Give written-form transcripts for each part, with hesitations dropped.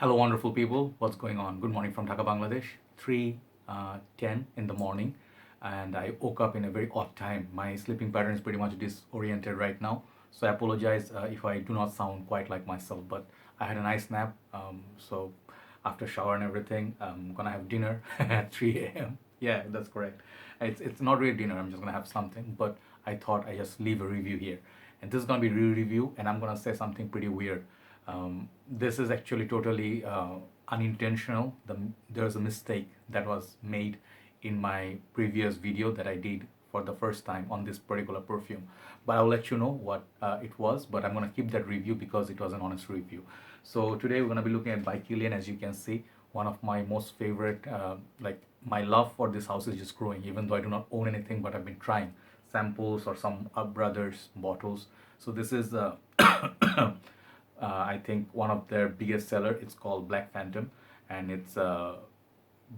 Hello, wonderful people. What's going on? Good morning from Dhaka, Bangladesh. 3:10 in the morning, and I woke up in a very odd time. My sleeping pattern is pretty much disoriented right now, so I apologize if I do not sound quite like myself. But I had a nice nap, so after shower and everything, I'm gonna have dinner at 3 a.m. Yeah, that's correct. It's not really dinner. I'm just gonna have something, but I thought I just leave a review here, and this is gonna be real review, and I'm gonna say something pretty weird. This is actually totally unintentional. There's a mistake that was made in my previous video that I did for the first time on this particular perfume. But I'll let you know what it was, but I'm going to keep that review because it was an honest review. So today we're going to be looking at By Kilian. As you can see, one of my most favorite, like my love for this house is just growing, even though I do not own anything, but I've been trying samples or some brothers bottles. So this is I think one of their biggest seller. It's called Black Phantom, and it's a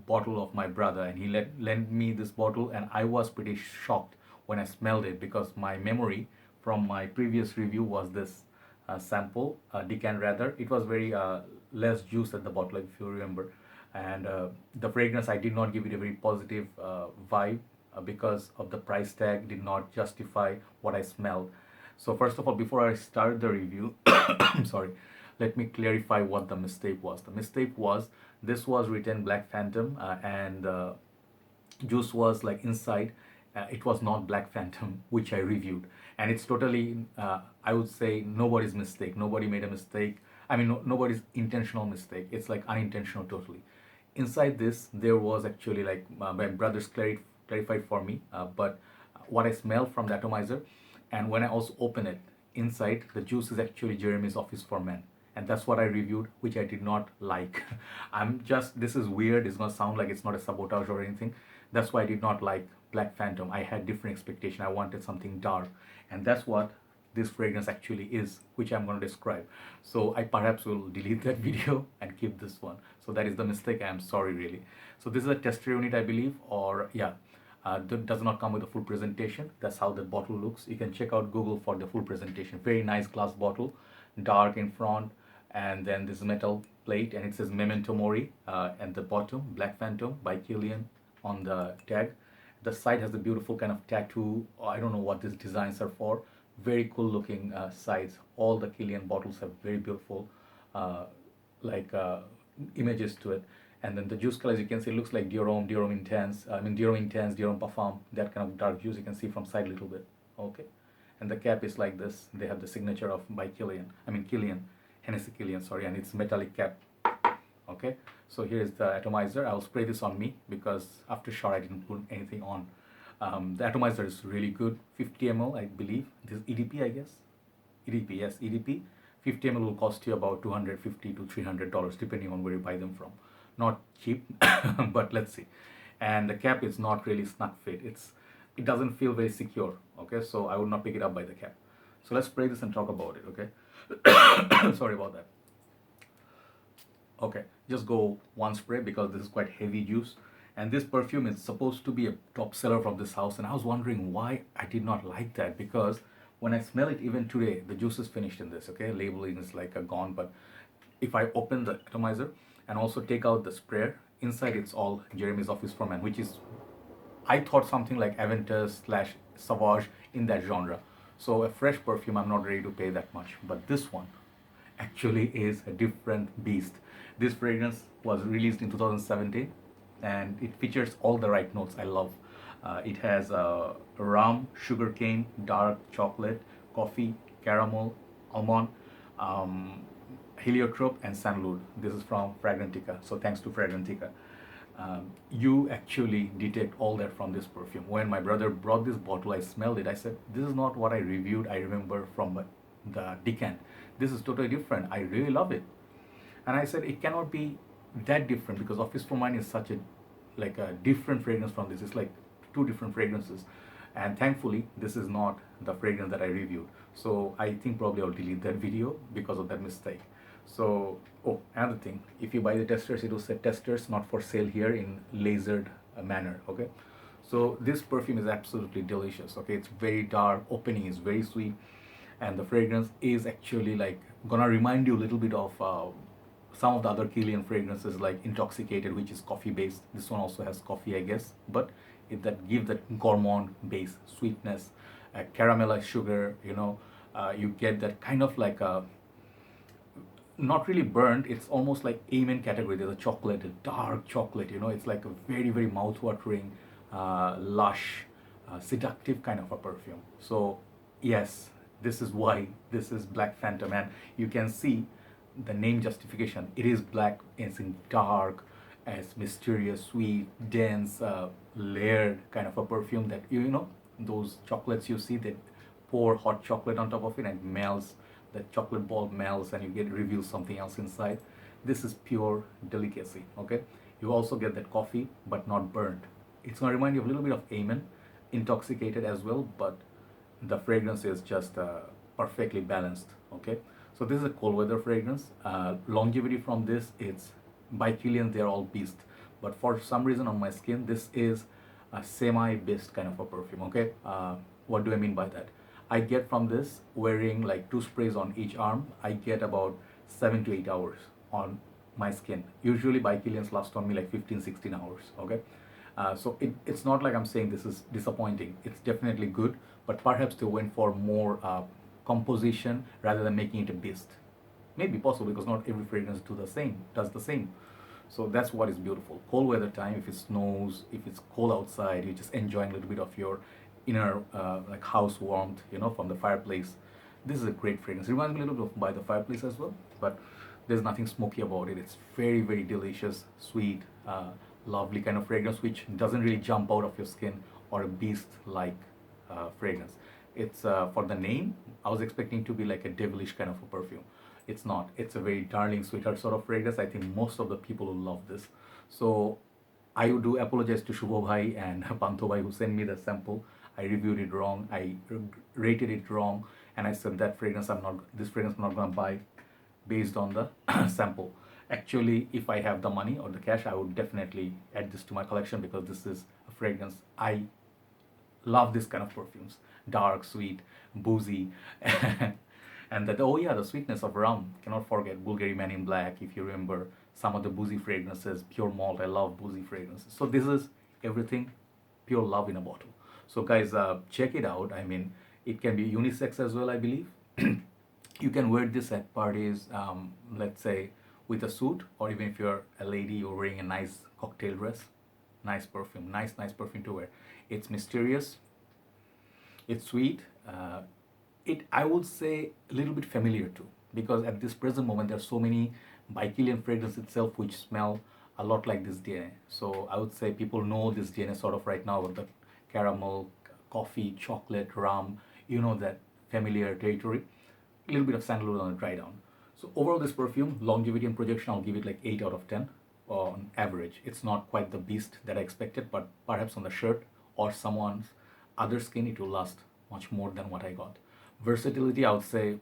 bottle of my brother, and he lent me this bottle, and I was pretty shocked when I smelled it because my memory from my previous review was this sample decant rather. It was very less juice at the bottle, if you remember, and the fragrance I did not give it a very positive vibe because of the price tag did not justify what I smelled. So first of all, before I start the review, sorry, let me clarify what the mistake was. The mistake was this was written Black Phantom and juice was like inside. It was not Black Phantom, which I reviewed, and it's totally. I would say nobody's mistake. Nobody made a mistake. I mean, nobody's intentional mistake. It's like unintentional totally. Inside this, there was actually like my brothers clarified for me, but what I smelled from the atomizer, and when I also open it, inside the juice is actually Jeremy's Office for Men, and that's what I reviewed, which I did not like. This is weird. It's gonna sound like it's not a sabotage or anything. That's why I did not like Black Phantom. I had different expectation. I wanted something dark, and that's what this fragrance actually is, which I'm going to describe. So I perhaps will delete that video and keep this one. So that is the mistake. I am sorry, really. So this is a tester unit, I believe, or yeah, that does not come with a full presentation. That's how the bottle looks. You can check out Google for the full presentation. Very nice glass bottle, dark in front, and then this metal plate, and it says Memento Mori at the bottom, Black Phantom by Kilian on the tag. The side has a beautiful kind of tattoo. I don't know what these designs are for. Very cool looking sides. All the Kilian bottles have very beautiful uh, like images to it. And then the juice color, as you can see, looks like Dior Intense. I mean Dior Intense, Dior Parfum, that kind of dark juice you can see from side a little bit. Okay. And the cap is like this. They have the signature of By Kilian. I mean Kilian, Hennessy Kilian, sorry, and it's metallic cap. Okay, so here's the atomizer. I'll spray this on me because after shower I didn't put anything on. The atomizer is really good, 50 ml I believe. This is EDP, I guess. EDP, yes, EDP. 50 ml will cost you about $250 to $300 depending on where you buy them from. Not cheap, but let's see. And the cap is not really snug fit. It doesn't feel very secure. Okay, so I would not pick it up by the cap. So let's spray this and talk about it. Okay, sorry about that. Okay, just go one spray because this is quite heavy juice, and this perfume is supposed to be a top seller from this house, and I was wondering why I did not like that because when I smell it even today, the juice is finished in this. Okay, labeling is like a gone, but if I open the atomizer and also take out the sprayer, inside it's all Jeremy's Office for Men, which is I thought something like Aventus slash Sauvage in that genre. So a fresh perfume, I'm not ready to pay that much, but this one actually is a different beast. This fragrance was released in 2017 and it features all the right notes I love. It has rum, sugarcane, dark chocolate, coffee, caramel, almond, um, heliotrope, and sandalwood. This is from Fragrantica, so thanks to Fragrantica. You actually detect all that from this perfume. When my brother brought this bottle, I smelled it. I said, this is not what I reviewed. I remember from the decant. This is totally different. I really love it. And I said, it cannot be that different because Office for Mine is such a like a different fragrance from this. It's like two different fragrances. And thankfully, this is not the fragrance that I reviewed. So I think probably I'll delete that video because of that mistake. So, oh, another thing, if you buy the testers, it will say testers not for sale here in lasered manner. Okay, so this perfume is absolutely delicious. Okay, it's very dark, opening is very sweet, and the fragrance is actually like gonna remind you a little bit of some of the other Kilian fragrances like Intoxicated, which is coffee based. This one also has coffee, I guess, but that gives that gourmand base, sweetness, caramelized sugar. You get that kind of like a, not really burnt. It's almost like Amin category. There's a chocolate, a dark chocolate. It's like a very very mouth-watering, lush, seductive kind of a perfume. So yes, this is why this is Black Phantom, and you can see the name justification. It is black. It's in dark, as mysterious, sweet, dense, layered kind of a perfume that those chocolates you see, that pour hot chocolate on top of it and it melts. The chocolate ball melts and you get reveals something else inside. This is pure delicacy. Okay, you also get that coffee, but not burnt. It's gonna remind you of a little bit of Amen, Intoxicated as well, but the fragrance is just perfectly balanced. Okay, so this is a cold weather fragrance. Longevity from this, it's by Kilian, they're all beast, but for some reason on my skin, this is a semi-beast kind of a perfume. Okay, what do I mean by that? I get from this, wearing like 2 sprays on each arm, I get about 7 to 8 hours on my skin. Usually By Kilian's last on me like 15-16 hours. Okay, so it's not like I'm saying this is disappointing. It's definitely good, but perhaps they went for more composition rather than making it a beast. Maybe possible, because not every fragrance does the same. So that's what is beautiful. Cold weather time, if it snows, if it's cold outside, you're just enjoying a little bit of your inner like house warmth, from the fireplace. This is a great fragrance. It reminds me a little bit of By the Fireplace as well, but there's nothing smoky about it. It's very very delicious, sweet, lovely kind of fragrance, which doesn't really jump out of your skin or a beast like fragrance. It's for the name, I was expecting to be like a devilish kind of a perfume. It's not. It's a very darling sweetheart sort of fragrance. I think most of the people will love this. So I do apologize to Shubho Bhai and Pantho Bhai who sent me the sample. I reviewed it wrong. I rated it wrong, and I said that this fragrance I'm not gonna buy based on the sample. Actually, if I have the money or the cash, I would definitely add this to my collection, because this is a fragrance I love. This kind of perfumes, dark, sweet, boozy, and that, oh yeah, the sweetness of rum. Cannot forget Bulgari Man in Black. If you remember some of the boozy fragrances, pure malt. I love boozy fragrances. So this is everything, pure love in a bottle. So guys, check it out. I mean, it can be unisex as well, I believe. You can wear this at parties, let's say with a suit, or even if you're a lady, you're wearing a nice cocktail dress. Nice perfume, nice perfume to wear. It's mysterious, it's sweet, I would say a little bit familiar too, because at this present moment there are so many By Kilian fragrance itself which smell a lot like this DNA. So I would say people know this DNA sort of right now with the caramel, coffee, chocolate, rum, that familiar territory. A little bit of sandalwood on the dry down. So overall, this perfume, longevity and projection, I'll give it like 8 out of 10 on average. It's not quite the beast that I expected, but perhaps on the shirt or someone's other skin, it will last much more than what I got. Versatility, I would say,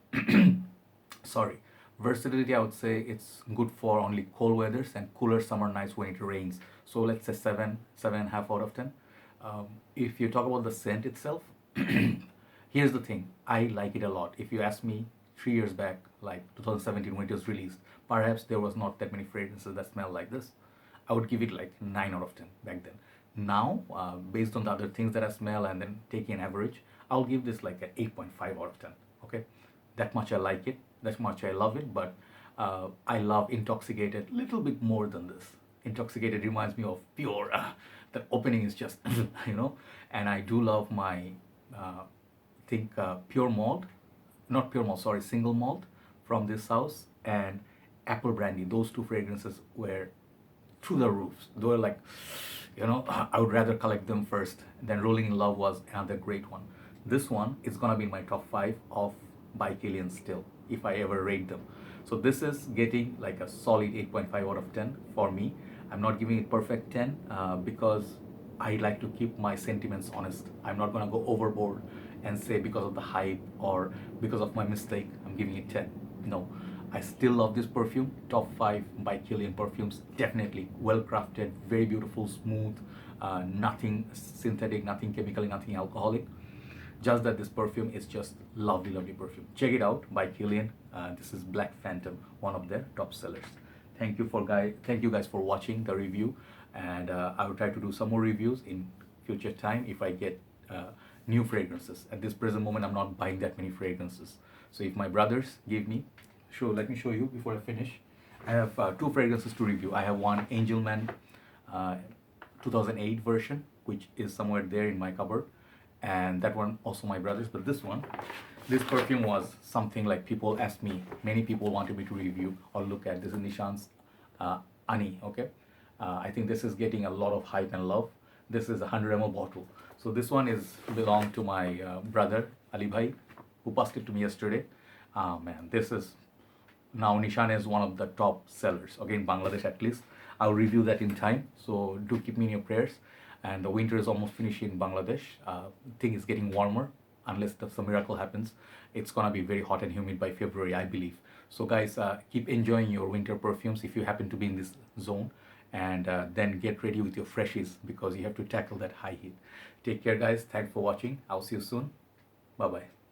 versatility, I would say it's good for only cold weathers and cooler summer nights when it rains. So let's say 7.5 out of 10. If you talk about the scent itself, here's the thing, I like it a lot. If you ask me 3 years back, like 2017 when it was released, perhaps there was not that many fragrances that smell like this. I would give it like 9 out of 10 back then. Now, based on the other things that I smell and then taking an average, I'll give this like an 8.5 out of 10. Okay, that much I like it, that much I love it, but I love Intoxicated a little bit more than this. Intoxicated reminds me of pure, the opening is just, and I do love my, pure malt, not pure malt, sorry, single malt from this house, and apple brandy. Those two fragrances were through the roofs. They were like, I would rather collect them first. Then Rolling in Love was another great one. This one is gonna be in my top 5 of By Kilian still, if I ever rate them. So this is getting like a solid 8.5 out of 10 for me. I'm not giving it perfect 10 because I like to keep my sentiments honest. I'm not gonna go overboard and say because of the hype or because of my mistake, I'm giving it 10. No, I still love this perfume. Top 5 By Kilian perfumes, definitely well crafted, very beautiful, smooth, nothing synthetic, nothing chemical, nothing alcoholic. Just that this perfume is just lovely, lovely perfume. Check it out, By Kilian. This is Black Phantom, one of their top sellers. Thank you guys for watching the review, and I will try to do some more reviews in future time if I get new fragrances. At this present moment, I'm not buying that many fragrances. So if my brothers give me, let me show you before I finish. I have two fragrances to review. I have one Angelman 2008 version, which is somewhere there in my cupboard, and that one also my brother's. But this perfume was something like people asked me, many people wanted me to review or look at. This is Nishan's Ani. Okay, I think this is getting a lot of hype and love. This is a 100 ml bottle. So this one is belong to my brother Ali Bhai, who passed it to me yesterday. Man, this is now Nishan is one of the top sellers, okay, in Bangladesh at least. I'll review that in time, so do keep me in your prayers. And the winter is almost finished in Bangladesh. Thing is getting warmer, unless some miracle happens. It's gonna be very hot and humid by February, I believe. So guys, keep enjoying your winter perfumes if you happen to be in this zone, and then get ready with your freshies because you have to tackle that high heat. Take care guys, thanks for watching. I'll see you soon. Bye bye.